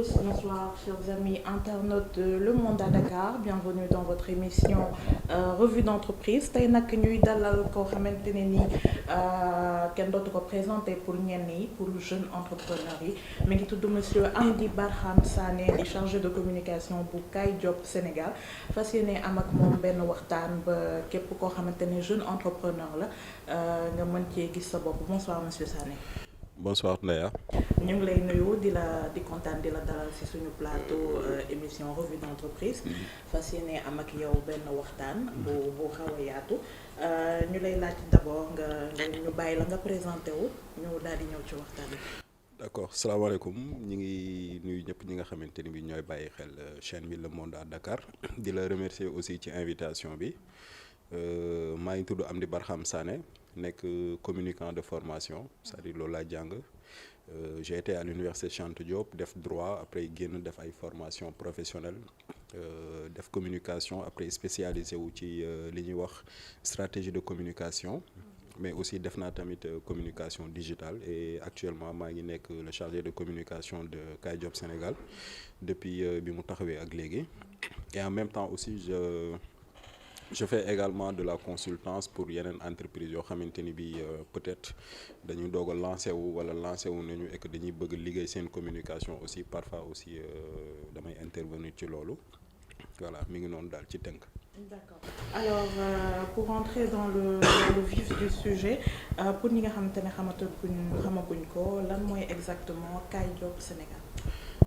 tous, bonsoir chers amis internautes de Le Monde à Dakar. Bienvenue dans votre émission Revue d'entreprise. Tey nag ñuy dalal koo xamante ne ni kenn dootu ko présenté pour ñenn yi pour jeunes entrepreneurs yi mi ngi tudd monsieur Amdy Barham Sané di chargé de communication bu Kaay Job Sénégal fas yéene am ak moom benn waxtaan ba képp koo xamante ne jeune entrepreneur la nga mën cee gis sa bopp. Bonsoir monsieur Sané. Bonsoir Ndeya. ñu ngi lay nuyu di kontaan di la dalal ci suñu plateau émission revue d'entreprise fas yéene am ak yow benn waxtaan bu xaw a yaatu ñu lay laaj d'abord nga ñu bàyyi la nga présenté wu ñu daal di ñëw ci waxtaan bi. D'accord, salaamaaleykum ñu ngi nuyu ñëpp ñi nga xamante ni bi ñooy bàyyi xel chaîne bi Le Monde à Dakar di la remercier aussi ci invitation bi maa ngi tudd Amdy Barham Sané nekk communicant de formation c'est-à-dire loolu laa jàng j'ai été à l'université Cheikh Anta Diop def droit après génn def ay formation professionnelle def communication après spécialisé wu ci li ñuy wax stratégie de communication mais aussi def naa tamit communication digitale et actuellement maa ngi nekk le chargé de communication de Kaay Job Sénégal depuis bi mu taxawee ak léegi et en même temps aussi je fais également de la consultance pour yeneen entreprise yoo xamante ni bi peut-être dañuy doog a lancé wu nañu et que dañuy bëgg liggéey seen communication aussi parfois aussi damay intervenir ci loolu voilà mi ngi noonu daal ci tënk. D'accord. Alors pour entrer dans le vif du sujet pour ñi nga xamante ne xamaguñ ko lan mooy exactement Kaay Job Sénégal.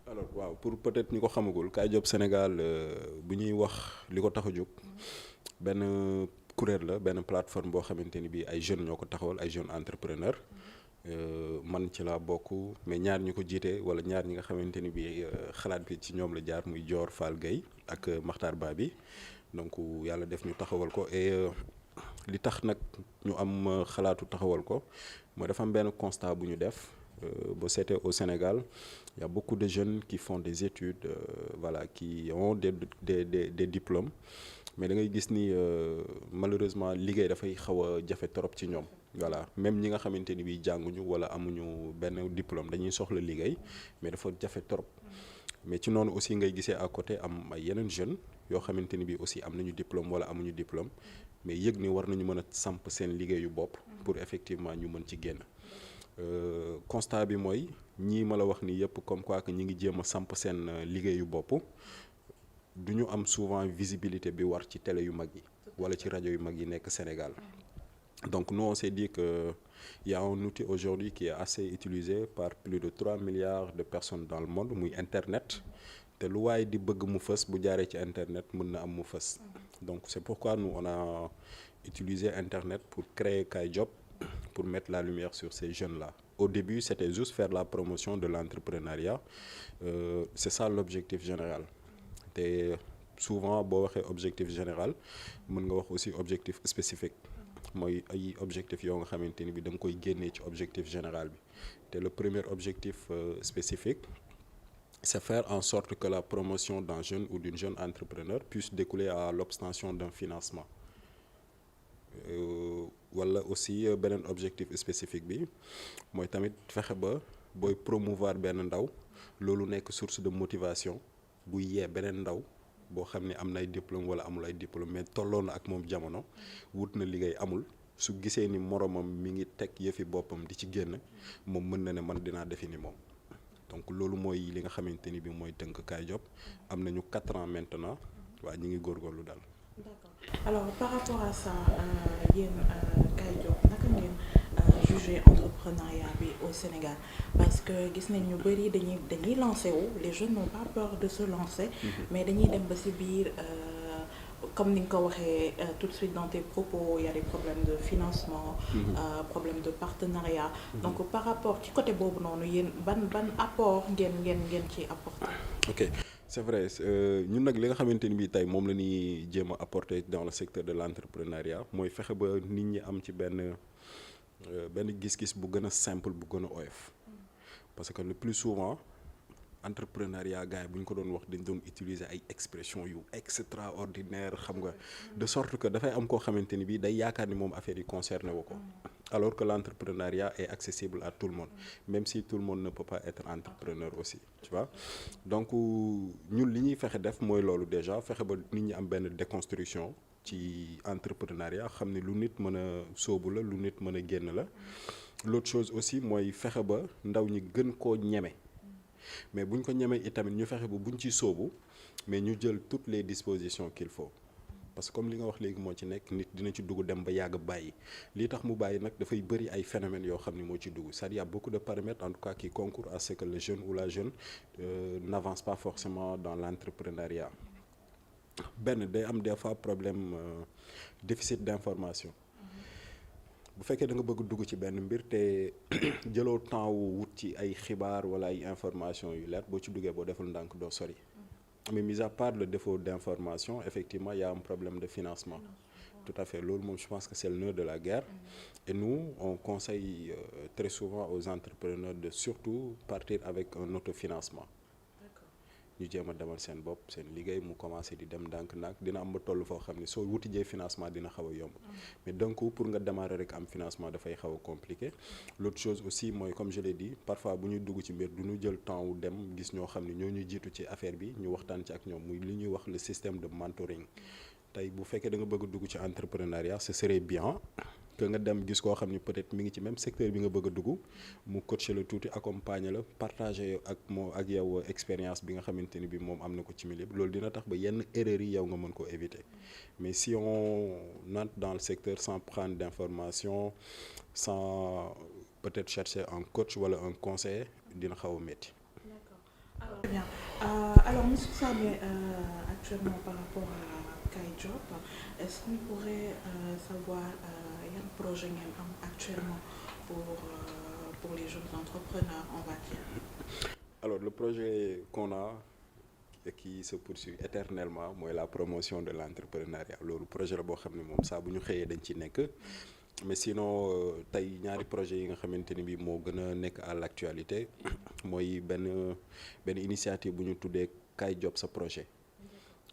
alors waaw pour peut-être ñi ko xamagul Kaay Job Sénégal bu ñuy wax li ko tax a jóg benn kuréel la benn plateforme boo xamante ni bii ay jeunes ñoo ko taxawal ay jeunes entrepreneurs man ci laa bokk mais ñaar ñi ko jiite wala ñaar ñi nga xamante ni bii xalaat bi ci ñoom la jaar muy Dior Fall Gueye ak Makhtar Ba bi donc yàlla def ñu taxawal ko et li tax nag ñu am xalaatu taxawal ko mooy dafa am benn constat bu ñu def boo seetee au Sénégal il y a beaucoup de jeunes qui font des études voilà qui ont des diplômes mais da ngay gis ni malheureusement liggéey dafay xaw a jafe trop ci ñoom voilà même ñi nga xamante ni bii jànguñu wala amuñu benn diplôme dañuy soxla liggéey mais dafa jafe trop mais ci noonu aussi ngay gisee à côté am ay yeneen jeunes yoo xamante ni bii aussi am nañu diplôme wala amuñu diplôme mais yëg ni war nañu mën a samp seen liggéeyu bopp pour effectivement ñu mën ci génn constat bi mooy ñii ma la wax ni yëpp comme quoi que ñi ngi jéem a samp seen liggéeyu bopp du ñu am souvent visibilité bi war ci télé yu mag yi wala ci rajo yu mag yi nekk Sénégal donc nous on s'est dit que il y a un outil aujourd'hui qui est assez utilisé par plus de 3 milliards de personnes dans le monde muy internet te lu waaye di bëgg mu fës bu jaaree ci internet mën na am mu fës donc c'est pourquoi nous on a utilisé internet pour créer Kaay Job pour mettre la lumière sur ces jeunes-là. Au début c'était juste faire la promotion de l'entrepreneuriat c'est ça l'objectif général te souvent boo waxee objectif général mën nga wax aussi objectif spécifique mooy ay objectif yoo nga xamante ni bi da nga koy génnee ci objectif général bi te le premier objectif spécifique c'est faire en sorte que la promotion d'un jeune ou d'une jeune entrepreneur puisse découler à l'obtention d'un financement wala aussi beneen objectif spécifique bi mooy tamit fexe ba booy promouvoir benn ndaw loolu nekk source de motivation bu yee beneen ndaw boo xam ne am na ay diplôme wala amul ay diplôme mais tolloo na ak moom jamono wut na liggéey amul su gisee ni moromam mi ngi teg yëfi boppam di ci génn moom mën na ne man dinaa defi ni moom donc loolu mooy li nga xamante ni bi mooy tënk Kaay Job am nañu 4 ans maintenant waaw ñu ngi góorgóorlu daal. D'accord. Alors par rapport à ça yéen Kaay Job naka ngeen juger entrepreneuriat bi au Sénégal parce que gis nañ ñu bari dañuy lancer wu les jeunes n'ont pas peur de se lancer mais dañuy dem ba ci biir comme ni nga ko waxee tout de suite dans tes propos il y a des problèmes de financement problèmes de partenariat donc par rapport ci côté boobu noonu yéen ban apport ngeen ci apporter. Ok c'est vrai ñun nag li nga xamante ni bii tey moom la ñuy jéem a apporter dans le secteur de l'entrepreneuriat mooy fexe ba nit ñi am ci benn gis-gis bu gën a simple bu gën a oyof parce que le plus souvent entrepreneuriat gars yi bu ñu ko doon wax dañ doon utiliser ay expressions yu extraordinaire xam nga de sorte que dafay am koo xamante ni bii day yaakaar ni moom affaire yi concerné wu ko alors que l'entrepreneuriat est accessible à tout le monde, même si tout le monde ne peut pas être entrepreneur aussi, tu vois. Donc ñun li ñuy fexe def mooy loolu déjà fexe ba nit ñi am benn déconstruction ci entrepreneuriat xam ne lu nit mën a sóobu la lu nit mën a génn la. L'autre chose aussi mooy fexe ba ndaw ñi gën koo ñeme mais buñ ko ñemee itamit ñu fexe ba buñ ci sóobu mais ñu jël toutes les dispositions qu'il faut. Parce que comme li nga wax léegi moo ci nekk nit dina ci dugg dem ba yàgg bàyyi li tax mu bàyyi nag dafay bëri ay phénomènes yoo xam ne moo ci dugg c'est-à-dire y a beaucoup de paramètres en tout cas qui concourent à ce que le jeune ou la jeune n'avance pas forcément dans l'entrepreneuriat. Benn day am des fois problème déficit d'information. Bu fekkee da nga bëgg dugg ci benn mbir te jëloo temps wu wut ci ay xibaar wala ay information yu leer boo ci duggee boo deful ndànk doo sori. Mais mis à part le défaut d'information, effectivement, il y a un problème de financement. Tout à fait. Loolu moom je pense que c'est le nœud de la guerre. Et nous, on conseille très souvent aux entrepreneurs de surtout partir avec un autofinancement. Ñu jéem a demal seen bopp seen liggéey mu commencé di dem ndànk-ndànk dina am ba toll foo xam ne soo wuti jee financement dina xaw a yomb. Mais donc pour nga démarrer rek am financement dafay xaw a compliqué. L'autre chose aussi mooy comme je l'ai dit parfois bu ñuy dugg ci mbir du ñu jël temps wu dem gis ñoo xam ne ñoo ñuy jiitu ci affaire bi ñu waxtaan ci ak ñoom muy li ñuy wax le système de mentoring. Tey bu fekkee da nga bëgg dugg ci entrepreneuriat ce serait bien que nga dem gis koo xam ni peut-être mi ngi ci même secteur bi nga bëgg a dugg mu coacher la tuuti accompagner la partager ak moo ak yow expérience bi nga xamante ni bi moom am na ko ci milieu bi loolu dina tax ba yenn erreurs yi yow nga mën koo éviter. Mais si on entre dans le secteur sans prendre d'information sans peut-être chercher un coach wala un conseiller dina xaw a métti. D'accord. Alors, bien. Alors monsieur Sané, actuellement par rapport à Kay Job, est-ce qu'on pourrait savoir yan projet ngeen am actuellement pour les jeunes entrepreneurs, on va dire? Alors le projet qu'on a et qui se poursuit éternellement mooy la promotion de l'entrepreneuriat loolu projet la boo xam ne moom saa bu ñu xëyee dañ ci nekk. Mais sinon tey ñaari projet yi nga xamante ni bi moo gën a nekk à l'actualité mooy benn initiative bu ñu tuddee Kay Job sa projet.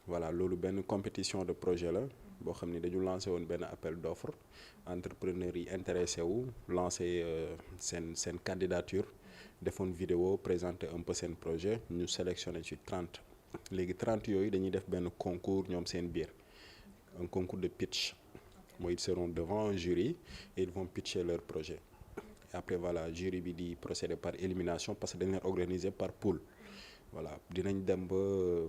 Voilà loolu benn compétition de projet la boo xam ni dañu lancé woon benn appel d'offre entrepreneurs yi intéressé wu lancé seen candidature defoon vidéo présenter un peu seen projet ñu sélectionné ci 30 léegi 30 yooyu dañuy def benn concours ñoom seen biir un concours de pitch. Moi, ils seront devant un jury et ils vont pitcher leur projet. Et après, voilà, jury bi di procéder par élimination parce que dañ leen organiser par pool. Voilà, dinañ dem ba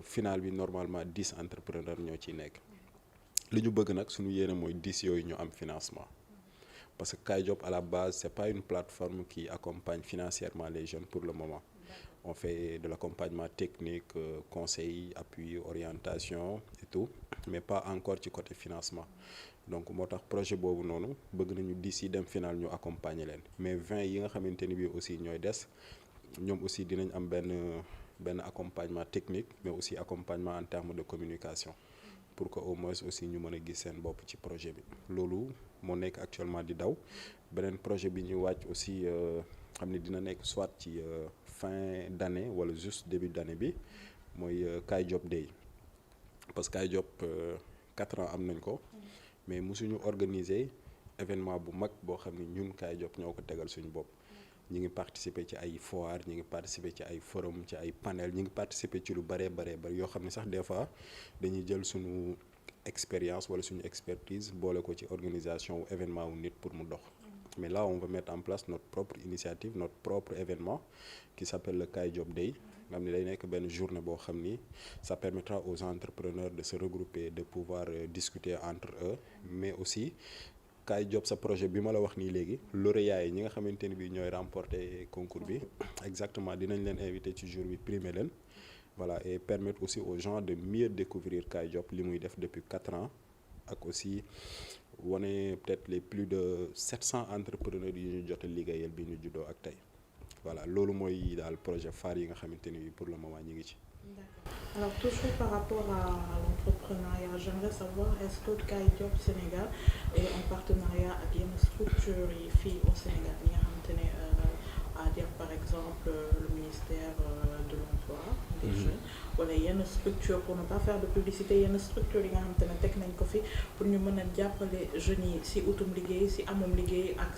final bi normalement 10 entrepreneurs ñoo ciy nekk. Li ñu bëgg nag suñu yéene mooy 10 yooyu ñu am financement. Parce que Kay Job à la base, c'est pas une plateforme qui accompagne financièrement les jeunes pour le moment. On fait de l'accompagnement technique, conseil, appui, orientation et tout, mais pas encore ci côté financement. Donc moo tax projet boobu noonu bëgg nañu d'ici dem final ñu accompagner leen mais 20 yi nga xamante ni bii aussi ñooy des ñoom aussi dinañ am benn accompagnement technique mais aussi accompagnement en termes de communication pour que au moins aussi ñu mën a gis seen bopp ci projet bi. Loolu moo nekk actuellement di daw beneen projet bi ñu wàcc aussi xam ne dina nekk soit ci fin d'année wala juste début d'année bi mooy Kay Job Day parce que Kay Job 4 ans am nañ ko. Mais musuñu organiser événement bu mag boo xam ne ñun Kay Job ñoo ko tegal suñu bopp ñi ngi participer ci ay foire ñi ngi participer ci ay forum ci ay panel ñi ngi participer ci lu bari yoo xam ne sax des fois dañuy jël suñu expérience wala suñu expertise boole ko ci organisation wu événement wu nit pour mu dox. Mais là on va mettre en place notre propre initiative notre propre événement qui s'appelle le Kay Job Day nga xam ne day nekk benn journée boo xam ni ça permettra aux entrepreneurs de se regrouper de pouvoir discuter entre eux mais aussi Kay Job sa projet bi ma la wax nii léegi lauréats yi ñi nga xamante ni bi ñooy remporter concours bi exactement dinañ leen inviter ci jour bi primer leen voilà et permettre aussi aux gens de mieux découvrir Kay Job li muy def depuis 4 ans ak aussi wane peut-être les plus de 700 entrepreneurs yi ñu jot a liggéeyal bi ñu juddoo ak tey voilà loolu mooy daal projet phare yi nga xamante ni pour le moment ñi ngi ci. D'accord. Alors toujours par rapport à l'entrepreneuriat, j'aimerais savoir est-ce que Kay Job Sénégal est en partenariat ak yenn structures yi fii au Sénégal yi nga xamante ne dire par exemple le ministère de l'emploi des jeunes wala yenn structure pour ne pas faire de publicité yenn structure yi nga xamante ne teg nañ ko fi pour ñu mën a jàppale jeunes yi si utum liggéey si amum liggéey ak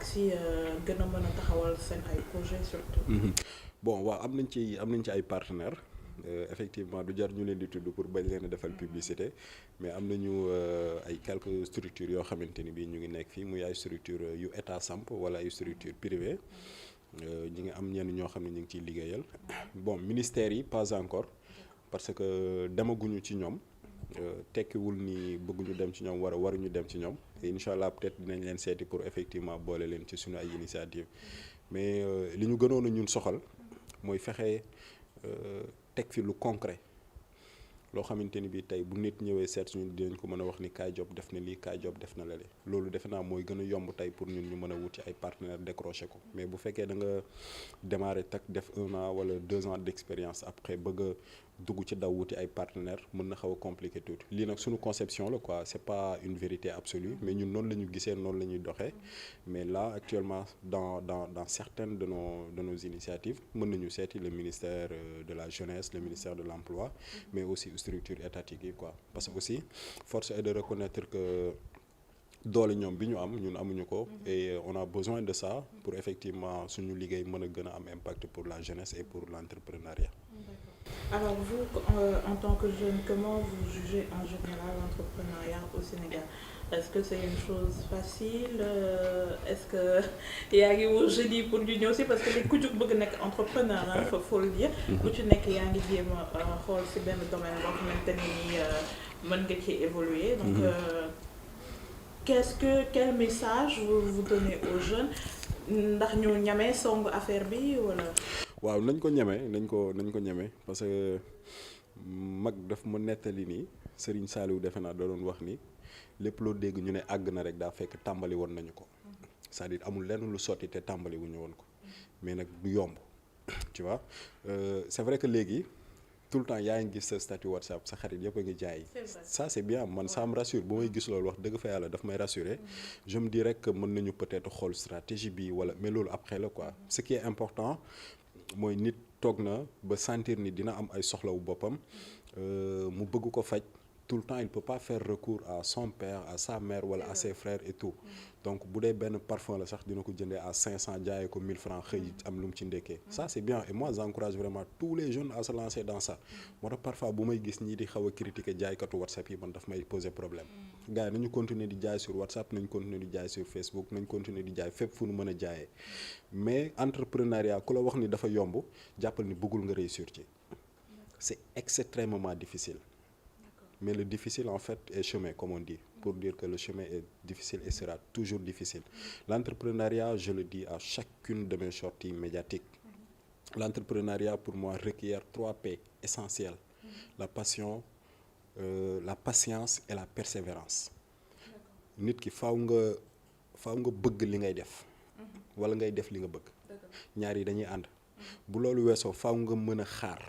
si gën a mën a taxawal seen ay projet surtout. Bon waaw am nañ ci ay partenaires. Effectivement du jar ñu leen di tudd pour bañ leen a defal publicité mais am nañu ay quelques structures yoo xamante ni bii ñu ngi nekk fii muy ay structure yu état samp wala ay structure privée ñi ngi am ñenn ñoo xam ne ñu ngi ciy liggéeyal bon ministères yi pas encore parce que demaguñu ci ñoom tekkiwul ni bëgguñu dem ci ñoom waruñu dem ci ñoom et incha allah peut-être dinañ leen seeti pour effectivement boole leen ci suñu ay initiative mais li ñu gënoon a ñun soxal mooy fexe teg fi lu concret loo xamante ni bii tey bu nit ñëwee seet suñu dinañ ko mën a wax ni Kaay Job def na lii Kaay Job def na lale loolu defe naa mooy gën a yomb tey pour ñun ñu mën a wuti ay partenaires décroché ko mais bu fekkee da nga démarrer tak def 1 an wala 2 ans d'expérience après bëgg a dugg ci daw wuti ay partenaires mën na xaw a compliqué tuuti lii nag suñu conception la quoi c'est pas une vérité absolue mais ñun noonu la ñu gisee noonu la ñuy doxee mais là actuellement dans certaines de nos initiatives mën nañu seeti le ministère de la jeunesse le ministère de l'emploi mais aussi structure étatique yi quoi parce que aussi force est de reconnaître que doole ñoom bi ñu am ñun amuñu ko et on a besoin de ça pour effectivement suñu liggéey mën a gën a am impact pour la jeunesse et pour l'entrepreneuriat. Alors vous, en tant que jeune, comment vous jugez en général l'entrepreneuriat au Sénégal? Est-ce que c'est une chose facile? Est-ce que yaa ngi woo jeunes yi pour ñu ñëw si parce que li ku jug bëgg nekk entrepreneur ah faut le dire. ku ci nekk yaa ngi jéem a xool si benn domaine boo xamante ni mën nga ci évoluer. Donc quel message vous donnez aux jeunes ndax ñu ñamee song affaire bi wala. waaw nañ ko ñeme parce que mag daf ma nettali nii Serigne Saliou defe naa da doon wax ni lépp loo dégg ñu ne àgg na rek daa fekk tàmbali woon nañu ko c'est-à-dire amul lenn lu sotti te tàmbali wu ñu woon ko mais nag du yomb tu vois c'est vrai que léegi tout le temps yaa ngi gis sa statut WhatsApp sa xarit yëpp a ngi jaay ça c'est bien man ça me rassure bu may gis loolu wax dëgg fa yàlla daf may rassurer je me dirais que mën nañu peut-être xool stratégie bi wala mais loolu après la quoi ce qui est important mooy nit toog na ba sentir ni dina am ay soxlawu boppam mu bëgg ko faj tout le temps il peut pas faire recours à son père à sa mère wala à ses frères et tout donc bu dee benn parfum la sax dina ko jëndee à 500 jaayee ko 1000 francs xëy am lu mu ci ndekkee ça c'est bien et moi j'encourage vraiment tous les jeunes à se lancer dans ça moo tax parfois bu may gis ñii di xaw a critiquer jaaykatu WhatsApp yi man daf may poser problème gars yi nañu continuer di jaay sur WhatsApp nañu continuer di jaay sur Facebook nañu continuer di jaay fépp fu nu mën a jaayee mais entrepreneuriat ku la wax ni dafa yomb jàppal ni bëggul nga réussir ci c'est extrêmement difficile mais le difficile en fait est chemin comme on dit pour dire que le chemin est difficile et sera toujours difficile l'entrepreneuriat je le dis à chacune de mes sorties médiatiques l'entrepreneuriat pour moi requiert 3 P essentielles la passion la patience et la persévérance nit ki faaw nga bëgg li ngay def wala ngay def li nga bëgg ñaar yi dañuy ànd bu loolu weesoo faaw nga mën a xaar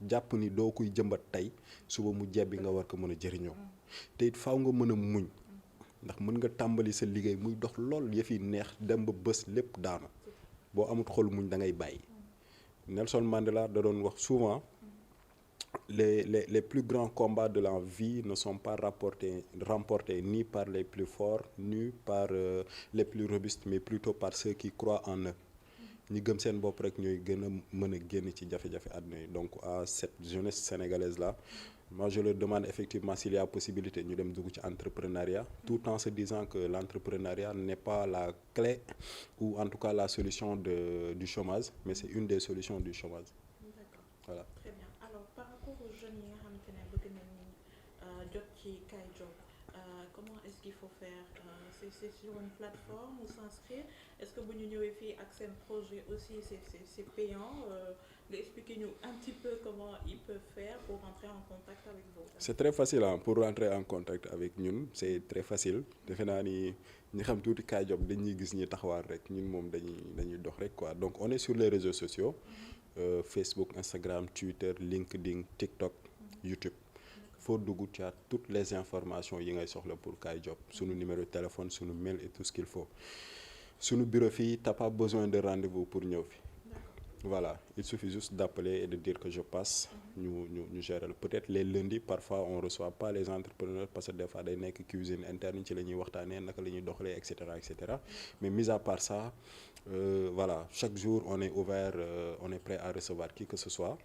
jàpp ni doo koy jëmbat tey suba mu jebbi nga war ko mën a jëriñoo te it faaw nga mën a muñ ndax mën nga tàmbali sa liggéey muy dox lool yëf yi neex dem ba bés lépp daanu boo amut xol muñ da ngay bàyyi Nelson Mandela da doon wax souvent les plus grands combats de la vie ne sont pas remportés ni par les plus forts ni par les plus robustes mais plutôt par ceux qui croient en eux ñi gëm seen bopp rek ñooy gën a mën a génn ci jafe-jafe àdduna yi donc à cette jeunesse sénégalaise là moi je leur demande effectivement s'il y a possibilité ñu dem dugg ci entrepreneuriat tout en se disant que l'entrepreneuriat n'est pas la clé ou en tout cas la solution du chômage mais c'est une des solutions du chômage. D'accord. Voilà. Très bien. Alors par rapport aux jeunes yi nga xamante ne bëgg nañu jot ci Kaay Job comment est-ce qu'il faut faire c'est sur une plateforme ou s'inscrire est-ce que bu ñu ñëwee fii ak seen projet aussi c'est payant nga expliquer ñu un petit peu comment ils peuvent faire pour rentrer en contact avec vous. C'est très facile pour rentrer en contact avec ñun c'est très facile defe naa ni ñi xam tuuti Kaay Job dañuy gis ñi taxawaar rek ñun moom dañuy dox rek quoi donc on est sur les réseaux sociaux Facebook Instagram Twitter LinkedIn TikTok YouTube. foo dugg tu as toutes les informations yi ngay soxla pour Kaay Job sunu numéro de téléphone sunu mail et tout ce qu'il faut suñu bureau fii t'as pas besoin de rendez-vous pour ñëw fi. Voilà, il suffit juste d'appeler et de dire que je passe. ñu gérer peut-être les lundis parfois on reçoit pas les entrepreneurs parce que des fois day nekk cuisine interne ci la ñuy waxtaanee naka la ñuy doxalee et cetera mais mis à part ça voilà chaque jour on est ouvert on est prêt à recevoir qui que ce soit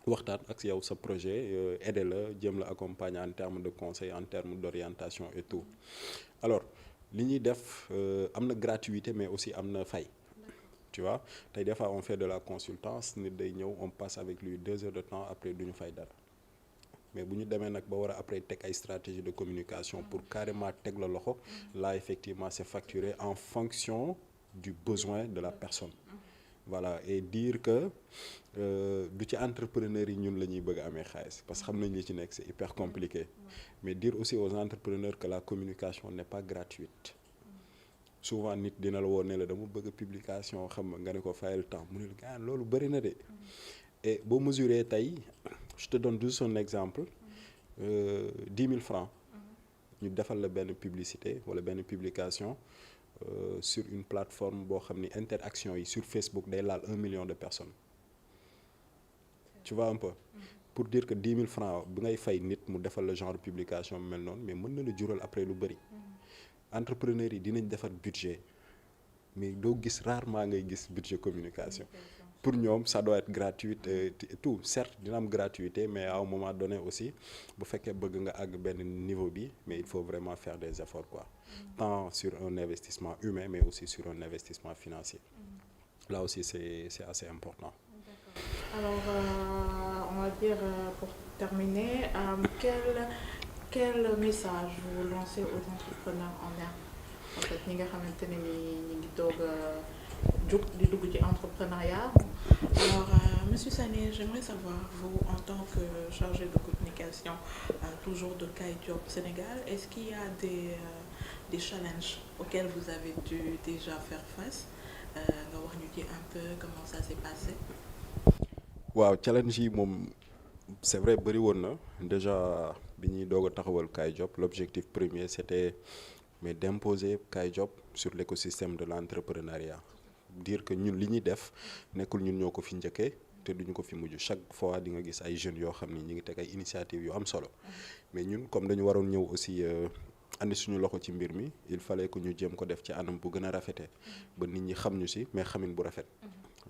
waxtaan ak yow sa projet aider la jëm la accompagner en termes de conseil en termes d'orientation et tout alors li ñuy def am na gratuité mais aussi am na fay. Tu vois tey des fois on fait de la consultance nit day ñëw on passe avec lui 2 heures de temps après du ñu fay dara mais bu ñu demee nag ba war a après teg ay stratégie de communication pour carrément teg la loxo là effectivement c'est facturé en fonction du besoin de la personne. Voilà et dire que du ci entrepreneurs yi ñun la ñuy bëgg a amee xaalis parce que xam nañ li ci nekk c'est hyper compliqué mais dire aussi aux entrepreneurs que la communication n'est pas gratuite. Souvent nit dina la woo ne la dama bëgg publication xam nga ne ko fayal temps mu ne la gars loolu bëri na de et boo mesurer tey je te donne juste un exemple 10 000 francs ñu defal la benn publicité wala benn publication sur une plateforme boo xam ni interaction yi sur Facebook day laal 1 million de personnes tu vois un peu pour dire que 10 000 francs bi ngay fay nit mu defal la genre publication mel noonu mais mën na la jural après lu bëri. Entrepreneurs yi dinañ defar budget mais doo gis rarement ngay gis budget communication pour ñoom ça doit être gratuit et tout certes dina am gratuité mais à un moment donné aussi bu fekkee bëgg nga àgg benn niveau bi mais il faut vraiment faire des efforts quoi tant sur un investissement humain mais aussi sur un investissement financier là aussi c'est assez important. Alors on va dire pour terminer quel message vous lancez aux entrepreneurs en herbe en fait ñi nga xamante ne ni ñi ngi doog a jóg di dugg ci entrepreneuriat alors monsieur Sané j'aimerais savoir vous en tant que chargé de communication toujours de Kaay Job Sénégal est-ce qu'il y a des challenges auxquels vous avez dû déjà faire face nga wax ñu ci un peu comment ça s'est passé. waaw challenge yi moom c'est vrai bëri woon na déjà bi ñuy doog a taxawal Kaay Job l'objectif premier c'était mais d'imposer Kaay Job sur l'écosystème de l'entrepreneuriat dire que ñun li ñuy def nekkul ñun ñoo ko fi njëkkee te duñu ko fi mujj chaque fois di nga gis ay jeunes yoo xam ni ñi ngi teg ay initiatives yu am solo mais ñun comme dañu waroon ñëw aussi andi suñu loxo ci mbir mi il fallait que ñu jéem ko def ci anam bu gën a rafete ba nit ñi xam ñu si mais xamin bu rafet.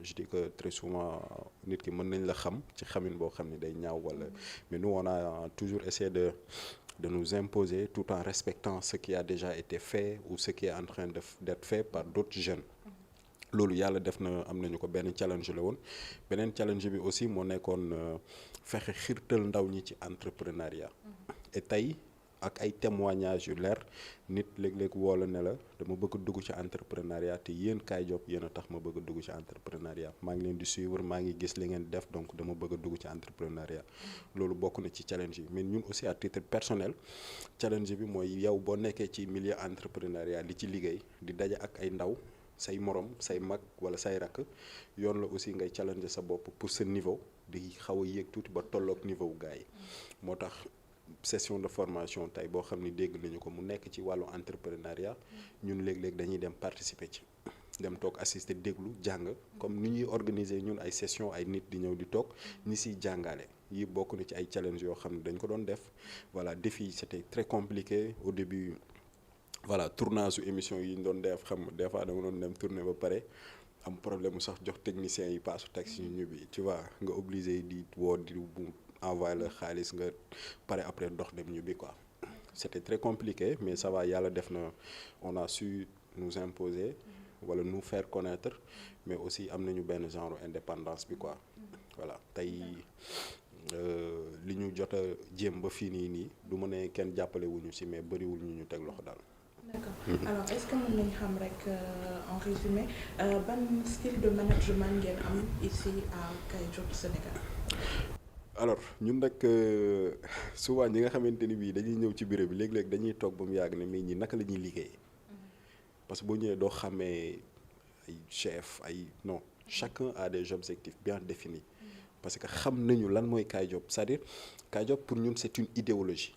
Je dis que très souvent nit ki mën nañ la xam ci xamin boo xam ni day ñaaw wala mais nous on a toujours essayé de nous imposer tout en respectant ce qui a déjà été fait ou ce qui est en train d'être fait par d'autres jeunes. Loolu yàlla def na am nañu ko benn challenge la woon beneen challenge bi aussi moo nekkoon fexe xiirtal ndaw ñi ci entrepreneuriat et tey ak ay témoignages yu leer nit léeg-léeg woo la ne la dama bëgg dugg ci entrepreneuriat te yéen Kaay Job yéen a tax ma bëgg dugg ci entrepreneuriat maa ngi leen di suivre maa ngi gis li ngeen def donc dama bëgg dugg ci entrepreneuriat loolu bokk na ci challenge yi mais ñun aussi à titre personnel challenge bi mooy yow boo nekkee ci milieu entrepreneuriat di ci liggéey di daje ak ay ndaw say morom say mag wala say rakk yoon la aussi ngay challenger sa bopp pour ce niveau di xaw a yéeg tuuti ba tolloog niveau wu gars yi moo tax session de formation tey boo xam ni dégg nañu ko mu nekk ci wàllu entrepreneuriat ñun léeg-léeg dañuy dem participer ci dem toog assister déglu jàng comme ni ñuy organiser ñun ay session ay nit di ñëw di toog ñi siy jàngale yi bokk na ci ay challenge yoo xam ne dañ ko doon def voilà défi c'était très compliqué au début voilà tournage su émission yi ñu doon def xam des fois da nga doon dem tourner ba pare am problème mu sax jox technicien yi paasu taxi ñu bi tu vois nga obligé di woo di envoyer la xaalis nga pare après dox dem ñu bi quoi c'était très compliqué mais ça va yàlla def na on a su nous imposer wala nous faire connaître mais aussi am nañu benn genre indépendance bi quoi voilà tey li ñu jot a jéem ba fii nii du ma ne kenn jàppale wuñu si mais bëriwul ñu teg loxo daal. D'accord. Alors est-ce que mën nañu xam rek en résumé ban style de management ngeen am ici à Kaay Job Sénégal. alors ñun nag souvent ñi nga xamante ni bii dañuy ñëw ci bureau bi léeg-léeg dañuy toog ba mu yàgg ne mais ñi naka la ñuy liggéey parce que boo ñëwee doo xàmmee ay chef ay non chacun a des objectifs bien définis parce que xam nañu lan mooy Kaay Job c'est-à-dire Kaay Job pour ñun c'est une idéologie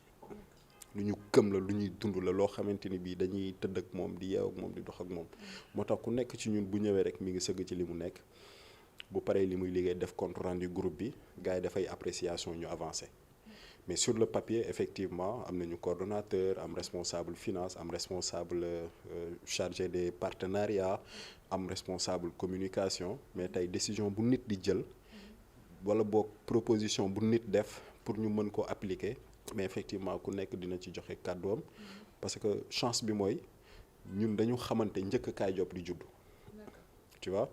lu ñu gëm la lu ñuy dund la loo xamante ni bii dañuy tëdd ak moom di yeew ak moom di dox ak moom moo tax ku nekk ci ñun bu ñëwee rek mi ngi sëgg ci li mu nekk bu paree li muy liggéey def compte rendu groupe bi gars yi dafay appréciation ñu avancé mais sur le papier effectivement am nañu coordonnateur am responsable finance am responsable chargé des partenariats am responsable communication mais tey décision bu nit di jël wala boog proposition bu nit def pour ñu mën ko appliquer mais effectivement ku nekk dina ci joxe kàddoom parce que chance bi mooy ñun dañu xamante njëkk Kaay Job di judd tu vois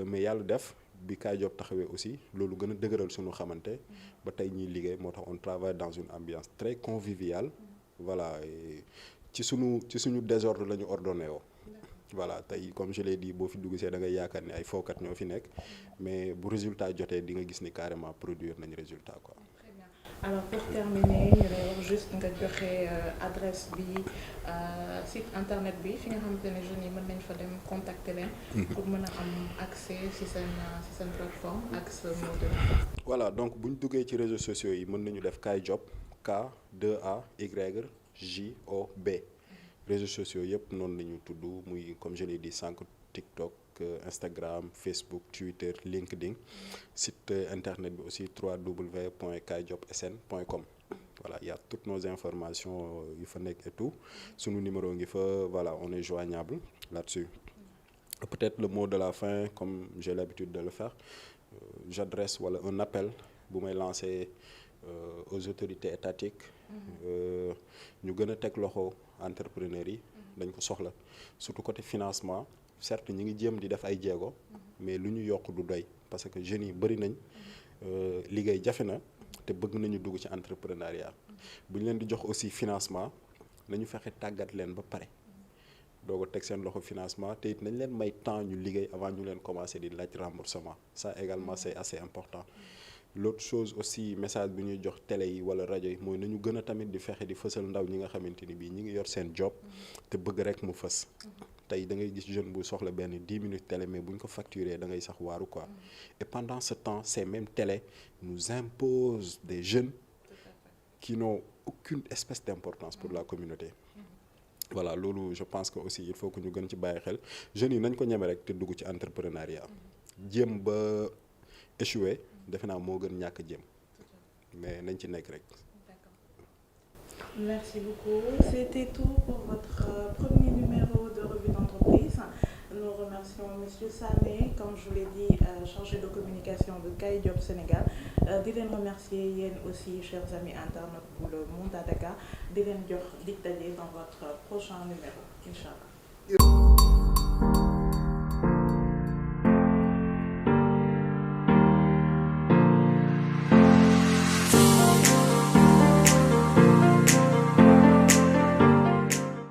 mais yàlla def bi Kaay Job taxawee aussi loolu gën a dëgëral suñu xamante ba tey ñuy liggéey moo tax on travaille dans une ambiance très conviviale voilà ci suñu désordre la ñu ordonné woo voilà tey comme je l'ai dit boo fi dugg see da ngay yaakaar ni ay fookat ñoo fi nekk mais bu résultat jotee di nga gis ni carrément produire nañ résultat quoi. Très bien. Alors pour terminer ñu lay wax juste nga joxe adresse bi site internet bi fi nga xamante ne jeunes yi mën nañ fa dem contacter leen. pour mën a am accès ci seen plateforme ak sa mot de passe. voilà donc bu ñu duggee ci réseaux sociaux yi mën nañu def Kaay Job K2AYJOB. réseaux sociaux yëpp noonu la ñu tudd muy comme je l'ai dit sànq TikTok Instagram Facebook Twitter LinkedIn site internet bi aussi www.kayjobsn.com voilà il y a toutes nos informations yu fa nekk et tout sunu numéro ngi fa voilà on est joignable là-dessus peut-être le mot de la fin comme j'ai l'habitude de le faire j'adresse wala un appel bu may lancer aux autorités étatiques ñu gën a teg loxo entrepreneurs yi dañ ko soxla surtout côté financement certes ñi ngi jéem di def ay jéego mais lu ñu yokk du doy parce que jeunes yi bëri nañ liggéey jafe na te bëgg nañu dugg ci entrepreneuriat bu ñu leen di jox aussi financement nañu fexe tàggat leen ba pare doo ko teg seen loxo financement te it nañ leen may temps ñu liggéey avant ñu leen commencer di laaj remboursement ça également c'est assez important. L'autre chose aussi message bi ñuy jox télé yi wala rajo yi mooy nañu gën a tamit di fexe di fësal ndaw ñi nga xamante ni bii ñi ngi yor seen job te bëgg rek mu fës tey da ngay gis jeune bu soxla benn 10 minutes télé mais bu ñu ko facturer da ngay sax waaru quoi et pendant ce temps ces mêmes télé nous imposent des jeunes qui n'ont aucune espèce d'importance pour la communauté voilà loolu je pense que aussi il faut que ñu gën ci bàyyi xel jeunes yi nañ ko ñeme rek te dugg ci entrepreneuriat jéem ba échouer defe naa moo gën ñàkk jéem mais nañ ci nekk rek. D'accord. Merci beaucoup. C'était tout pour votre premier numéro de revue d'entreprise. Nous remercions Monsieur Sané, comme je vous l'ai dit, chargé de communication de Kaay Job Sénégal. Di leen remercier yéen aussi, chers amis internautes pour le monde à Dakar. Di leen jox dig daje dans votre prochain numéro, Inch'Allah.